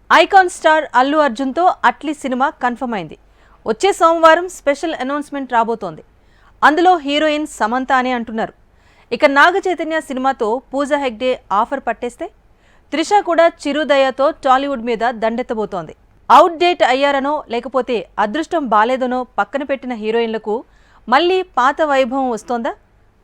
Icon star Allu అర్జున్తో Atlee cinema confirm అయింది. వచ్చే సోమవారం స్పెషల్ అనౌన్స్మెంట్ రాబోతోంది. అందులో హీరోయిన్ సమంత అని అంటున్నారు. ఇక నాగ చైతన్య సినిమాతో పూజా హెగ్డే ఆఫర్ పట్టేస్తే త్రిష కూడా చిరుదయతో టాలీవుడ్ మీద దండెత్తబోతోంది. అవుట్ డేట్ అయ్యారనో లేకపోతే అదృష్టం బాలేదనో పక్కన పెట్టిన హీరోయిన్లకు మళ్లీ పాత వైభవం వస్తోందా?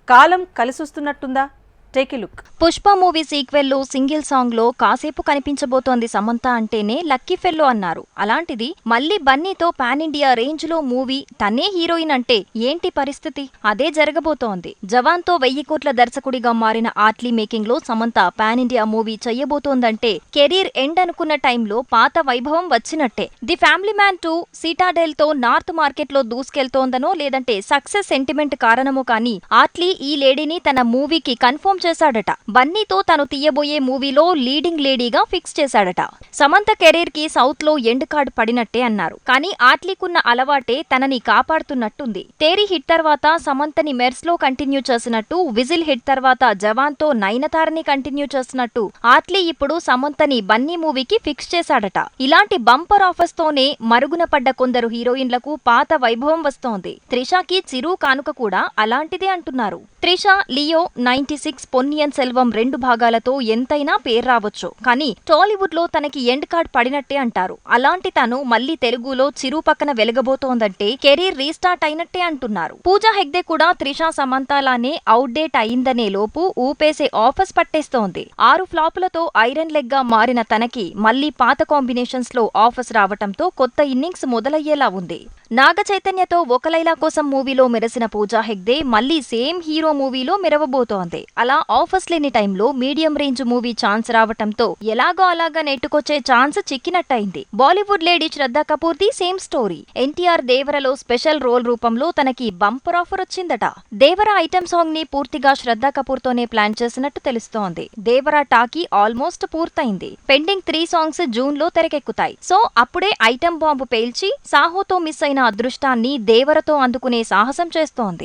కాలం కలిసొస్తున్నట్టుందా? Take a look. Pushpa movie sequel లో సింగిల్ సాంగ్ లో కాసేపు కనిపించబోతోంది సమంత అంటేనే లక్కీ ఫెల్లో అన్నారు. అలాంటిది మళ్లీ బన్నీతో పాన్ ఇండియా రేంజ్ లో మూవీ, తనే హీరోయిన్ అంటే ఏంటి పరిస్థితి? అదే జరగబోతోంది. జవాన్ తో 1000 కోట్ల దర్శకుడిగా మారిన ఆట్లీ మేకింగ్ లో సమంత పాన్ ఇండియా మూవీ చెయ్యబోతోందంటే కెరీర్ ఎండ్ అనుకున్న టైంలో పాత వైభవం వచ్చినట్టే. ది ఫ్యామిలీ మ్యాన్ 2 సిటాడెల్ తో నార్త్ మార్కెట్ లో దూసుకెళ్తోందనో లేదంటే సక్సెస్ సెంటిమెంట్ కారణమో కానీ ఆట్లీ ఈ లేడీని తన మూవీకి కన్ఫర్మ్ చేశాడట. బన్నీతో తను తీయబోయే మూవీలో లీడింగ్ లేడీగా ఫిక్స్ చేశాడట. సమంత కెరీర్ కి సౌత్ లో ఎండ్ కార్డ్ పడినట్టే అన్నారు. కానీ ఆట్లీకున్న అలవాటే తనని కాపాడుతున్నట్టుంది. తేరీ హిట్ తర్వాత సమంతని మెర్స్ లో కంటిన్యూ చేసినట్టు, విజిల్ హిట్ తర్వాత జవాన్ తో నయనతారని కంటిన్యూ చేసినట్టు ఆట్లీ ఇప్పుడు సమంతని బన్నీ మూవీకి ఫిక్స్ చేశాడట. ఇలాంటి బంపర్ ఆఫర్స్ తోనే మరుగున పడ్డ కొందరు హీరోయిన్లకు పాత వైభవం వస్తోంది. త్రిషకి చిరు కానుక కూడా అలాంటిదే అంటున్నారు. త్రిష, లియో, 96, పొన్నియిన్ సెల్వం 2 భాగాలతో ఎంతైనా పేరు రావచ్చు. కానీ టాలీవుడ్ లో తనకి ఎండ్ కార్డ్ పడినట్టే అంటారు. అలాంటి తను మళ్లీ తెలుగులో చిరు పక్కన వెలగబోతోందంటే కెరీర్ రీస్టార్ట్ అయినట్టే అంటున్నారు. పూజా హెగ్డే కూడా త్రిష సమంతలానే అవుట్ డేట్ అయిందనే లోపు ఊపేసే ఆఫర్స్ పట్టేస్తోంది. 6 ఫ్లాపులతో ఐరన్ లెగ్ గా మారిన తనకి మళ్లీ పాత కాంబినేషన్స్ లో ఆఫర్స్ రావటంతో కొత్త ఇన్నింగ్స్ మొదలయ్యేలా ఉంది. నాగ చైతన్యతో ఒక లైలా కోసం మూవీలో మెరిసిన పూజా హెగ్డే మళ్లీ సేమ్ హీరో మూవీలో మెరవబోతోంది. అలా ఆఫర్స్ లేని టైంలో మీడియం రేంజ్ మూవీ ఛాన్స్ రావటంతో ఎలాగో అలాగా నెట్టుకొచ్చే ఛాన్స్ చిక్కినట్టయింది. Bollywood lady Shraddha Kapoor the same story. NTR దేవరలో స్పెషల్ రోల్ రూపంలో తనకి బంపర్ ఆఫర్ వచ్చిందట. దేవర ఐటమ్ సాంగ్ ని పూర్తిగా శ్రద్ధా కపూర్ తోనే ప్లాన్ చేసినట్టు తెలుస్తోంది. దేవర టాకీ ఆల్మోస్ట్ పూర్తయింది. పెండింగ్ 3 సాంగ్స్ జూన్ లో తెరకెక్కుతాయి. సో అప్పుడే ఐటమ్ బాంబు పేల్చి సాహోతో మిస్ అయిన అదృష్టాన్ని దేవరతో అందుకునే సాహసం చేస్తోంది.